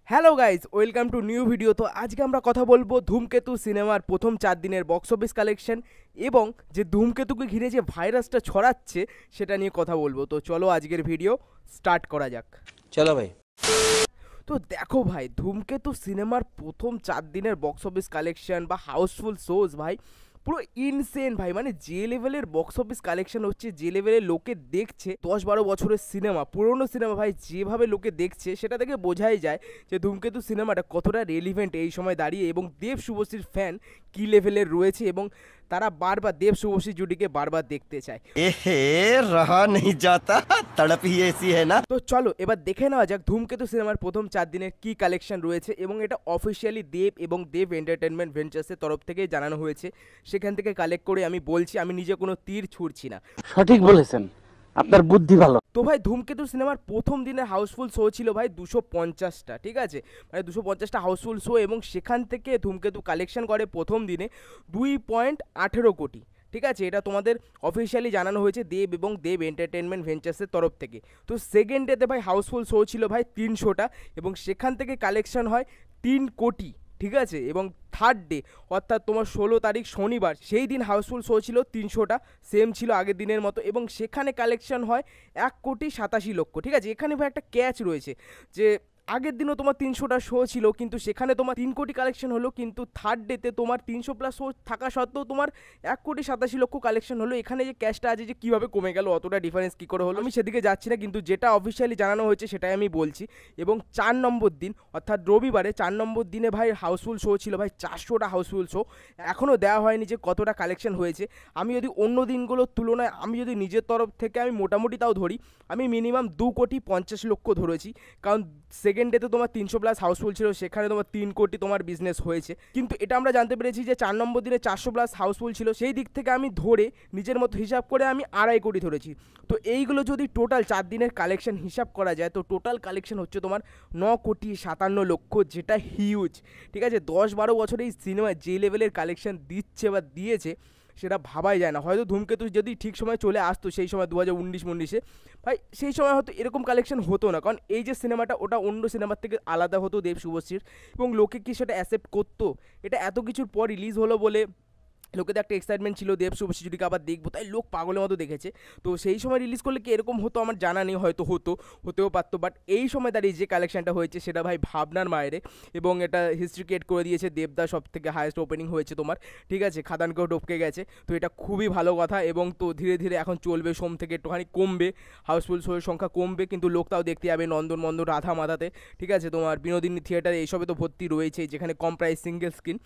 Hello guys, welcome to new video. তো আজকে আমরা কথা বলবো ধূমকেতু সিনেমার প্রথম 4 দিনের বক্স অফিস কালেকশন এবং যে ধূমকেতুকে ঘিরে যে ভাইরাসটা ছড়াচ্ছে সেটা নিয়ে কথা বলবো। তো চলো আজকের ভিডিও স্টার্ট করা যাক। চলো ভাই। তো দেখো ভাই, ধূমকেতু সিনেমার প্রথম 4 দিনের বক্স অফিস কালেকশন বা হাউসফুল শোজ ভাই পুরো ইনসেন ভাই। মানে যে লেভেলের বক্স অফিস কালেকশন হচ্ছে, যে লেভেলের লোকে দেখছে, 10-12 বছরের সিনেমা, পুরোনো সিনেমা ভাই, যেভাবে লোকে দেখছে সেটা থেকে বোঝাই যায় যে ধূমকেতু সিনেমাটা কতটা রেলিভেন্ট এই সময় দাঁড়িয়ে, এবং দেব শুভশ্রীর ফ্যান কী লেভেলের রয়েছে এবং তারা বারবার দেব শুভশ্রী জুটিকে বারবার দেখতে চায়। এহে রহা নেই যাতা, তড়প হি ऐसी है ना। তো চলো এবার দেখে নেওয়া যাক ধূমকেতু সিনেমার প্রথম 4 দিনের কী কালেকশন রয়েছে, এবং এটা অফিসিয়ালি দেব এবং দেব এন্টারটেনমেন্ট ভেঞ্চার্সের তরফ থেকেই জানানো হয়েছে। সেখান থেকে কালেক্ট করে আমি বলছি, আমি নিজে কোনো তীর ছুঁড়ছি না। সঠিক বলেছেন, আপনার বুদ্ধি ভালো। তো ভাই ধূমকেতু সিনেমার প্রথম দিনের হাউসফুল শো ছিল ভাই 250টা, ঠিক আছে, মানে 250টা হাউসফুল শো, এবং সেখান থেকে ধূমকেতু কালেকশন করে প্রথম দিনে 2.18 কোটি, ঠিক আছে। এটা তোমাদের অফিসিয়ালি জানানো হয়েছে দেব এবং দেব এন্টারটেনমেন্ট ভেঞ্চার্সের তরফ থেকে। তো সেকেন্ড ডেতে ভাই হাউসফুল শো ছিল ভাই 300টা, এবং সেখান থেকে কালেকশন হয় 3 কোটি, ঠিক আছে। এবং থার্ড ডে অর্থাৎ তোমার 16 তারিখ শনিবার, সেই দিন হাউসফুল শো ছিল 300টা, সেম ছিল আগের দিনের মতো, এবং সেখানে কালেকশন হয় 1,87,00,000, ঠিক আছে। এখানে ভাই একটা ক্যাচ রয়েছে যে আগের দিনও তোমার 300টা শো ছিল, কিন্তু সেখানে তোমার 3 কোটি কালেকশন হলো, কিন্তু থার্ড ডেতে তোমার 300+ শো থাকা সত্ত্বেও তোমার 1,87,00,000 কালেকশন হলো। এখানে যে ক্যাশটা আছে যে কীভাবে কমে গেল, অতটা ডিফারেন্স কী করে হলো, আমি সেদিকে যাচ্ছি না, কিন্তু যেটা অফিসিয়ালি জানানো হয়েছে সেটাই আমি বলছি। এবং 4 নম্বর দিন অর্থাৎ রবিবারে 4 নম্বর দিনে ভাই হাউসফুল শো ছিল ভাই 400টা হাউসফুল শো। এখনও দেওয়া হয়নি যে কতটা কালেকশন হয়েছে। আমি যদি অন্য দিনগুলোর তুলনায় আমি যদি নিজের তরফ থেকে আমি মোটামুটি তাও ধরি, আমি মিনিমাম 2,50,00,000 ধরেছি, কারণ সেকেন্ড ডেতে তোমার 300+ হাউসফুল ছিল, সেখানে তোমার 3 কোটি তোমার বিজনেস হয়েছে। কিন্তু এটা আমরা জানতে পেরেছি যে 4 নম্বর দিনে 400+ হাউসফুল ছিল, সেই দিক থেকে আমি ধরে নিজের মতো হিসাব করে আমি 2.5 কোটি ধরেছি। তো এইগুলো যদি টোটাল 4 দিনের কালেকশন হিসাব করা যায়, তো টোটাল কালেকশন হচ্ছে তোমার 9,57,00,000, যেটা হিউজ, ঠিক আছে। 10-12 বছরে এই সিনেমায় যে লেভেলের কালেকশন দিচ্ছে বা দিয়েছে সেটা ভাবাই যায় না। হয়তো ধূমকেতু যদি ঠিক সময় চলে আসতো, সেই সময় 2019-19-এ ভাই, সেই সময় হয়তো এরকম কালেকশন হতো না, কারণ এই যে সিনেমাটা ওটা অন্য সিনেমার থেকে আলাদা হতো দেব শুভশ্রীর, এবং লোকে কি সেটা অ্যাকসেপ্ট করতো। এটা এত কিছুর পর রিলিজ হলো বলে লোকেদের একটা এক্সাইটমেন্ট ছিল দেব শুভশ্রী জুটিকে আবার দেখবো, তাই লোক পাগলের মতো দেখেছে। তো সেই সময় রিলিজ করলে কি এরকম হতো আমার জানা নেই, হয়তো হতেও পারতো, বাট এই সময় দাঁড়িয়ে যে কালেকশনটা হয়েছে সেটা ভাই ভাবনার বাইরে, এবং এটা হিস্ট্রি ক্রিয়েট করে দিয়েছে। দেবদা সব থেকে হায়েস্ট ওপেনিং হয়েছে তোমার, ঠিক আছে, খাদানকেও টপকে গেছে। তো এটা খুবই ভালো কথা, এবং তো ধীরে ধীরে এখন চলবে, সোম থেকে একটুখানি কমবে, হাউসফুল শোয়ের সংখ্যা কমবে, কিন্তু লোক তাও দেখতে যাবে নন্দন মন্দন রাধা মাধাতে, ঠিক আছে। তোমার বিনোদিনী থিয়েটারে এইসবে তো ভর্তি রয়েছে, যেখানে কম প্রাইস সিঙ্গেল স্ক্রিন,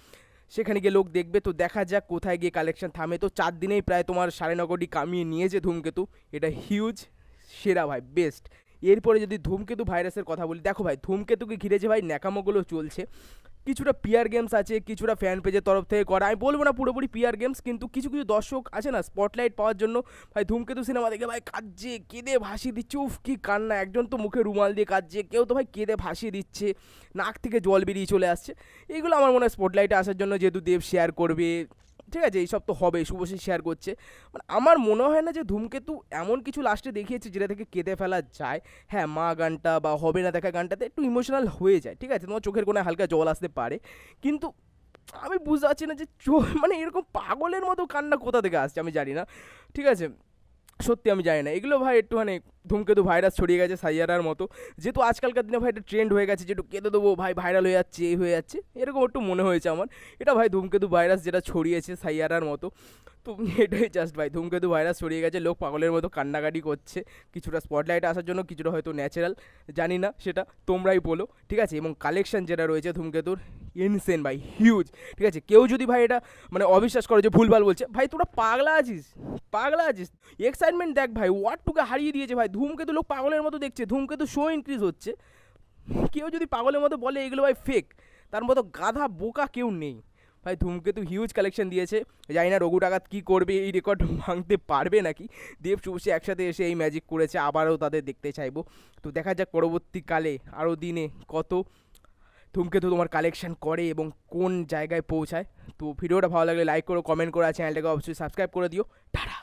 সেখানে গিয়ে লোক দেখবে। তো দেখা যাক কোথায় গিয়ে কালেকশন থামে। তো 4 দিনেই প্রায় তোমার 9.5 কোটি কামিয়ে নিয়েছে ধূমকেতু, এটা হিউজ, সেরা ভাই, বেস্ট। এরপরে যদি ধূমকেতু ভাইরাসের কথা বলি, দেখো ভাই ধূমকেতুকে ঘিরে যে ভাই ন্যাকামোগুলো চলছে, কিছুটা পিআর গেমস আছে, কিছুটা ফ্যান পেজের তরফ থেকে করা, আমি বলবো না পুরোপুরি পিআর গেমস, কিন্তু কিছু কিছু দর্শক আছে না স্পটলাইট পাওয়ার জন্য ভাই ধূমকেতু সিনেমা দেখে ভাই কাঁদছে, কেঁদে ভাসিয়ে দিচ্ছে, উফ কি কান্না, একজন তো মুখে রুমাল দিয়ে কাঁদছে, কেউ তো ভাই কেঁদে ভাসিয়ে দিচ্ছে, নাক থেকে জল বেরিয়ে চলে আসছে। এইগুলো আমার মনে হয় স্পটলাইটে আসার জন্য, যেহেতু দেব শেয়ার করবে, ঠিক আছে, এইসব তো হবে, শুভশ্রী শেয়ার করছে, মানে আমার মনে হয় না যে ধূমকেতু এমন কিছু লাস্টে দেখিয়েছে যেটা থেকে কেঁদে ফেলা যায়। হ্যাঁ, মা গানটা বা হবে না দেখা গানটাতে একটু ইমোশনাল হয়ে যায়, ঠিক আছে, তোমার চোখের কোণে হালকা জল আসতে পারে, কিন্তু আমি বুঝতে পারছি না যে মানে এরকম পাগলের মতো কান্না কোথা থেকে আসছে, আমি জানি না, ঠিক আছে, সত্যি আমি জানি না। এগুলো ভাই একটুখানি ধূমকেতু ভাইরাস ছড়িয়ে গেছে সাইয়ারার মতো, যেহেতু আজকালকার দিনে ভাই একটা ট্রেন্ড হয়ে গেছে, যেটু কেঁদে দেবো ভাই, ভাইরাল হয়ে যাচ্ছে, এই হয়ে যাচ্ছে, এরকম একটু মনে হয়েছে আমার। এটা ভাই ধূমকেতু ভাইরাস যেটা ছড়িয়েছে সাইয়ারার মতো, তো এটাই জাস্ট ভাই ধূমকেতু ভাইরাস ছড়িয়ে গেছে, লোক পাগলের মতো কান্নাকাটি করছে, কিছুটা স্পটলাইটে আসার জন্য, কিছুটা হয়তো ন্যাচারাল, জানি না, সেটা তোমরাই বলো, ঠিক আছে। এবং কালেকশন যেটা রয়েছে ধূমকেতুর ইনসেন ভাই, হিউজ, ঠিক আছে। কেউ যদি ভাই এটা মানে অবিশ্বাস করে যে ভুলভাল বলছে, ভাই তোরা পাগলা আছিস, পাগলা আছিস। এক্সাইটমেন্ট দেখ ভাই, ওয়ার্ডটুকে হারিয়ে দিয়েছে ভাই, ধূমকেতু লোক পাগলের মতো দেখছে, ধূমকেতু শো ইনক্রিজ হচ্ছে। কেউ যদি পাগলের মতো বলে এগুলো ভাই ফেক, তার মতো গাধা বোকা কেউ নেই ভাই। ধূমকেতু হিউজ কালেকশন দিয়েছে, জানি না রঘু ডাকাত কী করবে, এই রেকর্ড ভাঙতে পারবে নাকি। দেব শুভশ্রী একসাথে এসে এই ম্যাজিক করেছে, আবারও তাদের দেখতে চাইবো। তো দেখা যাক পরবর্তীকালে আরও দিনে কত ধূমকেতু তোমার কালেকশন করে এবং কোন জায়গায় পৌঁছায়। তো ভিডিওটা ভালো লাগলে লাইক করো, কমেন্ট করো, আর চ্যানেলটাকে অবশ্যই সাবস্ক্রাইব করে দিও। টাটা।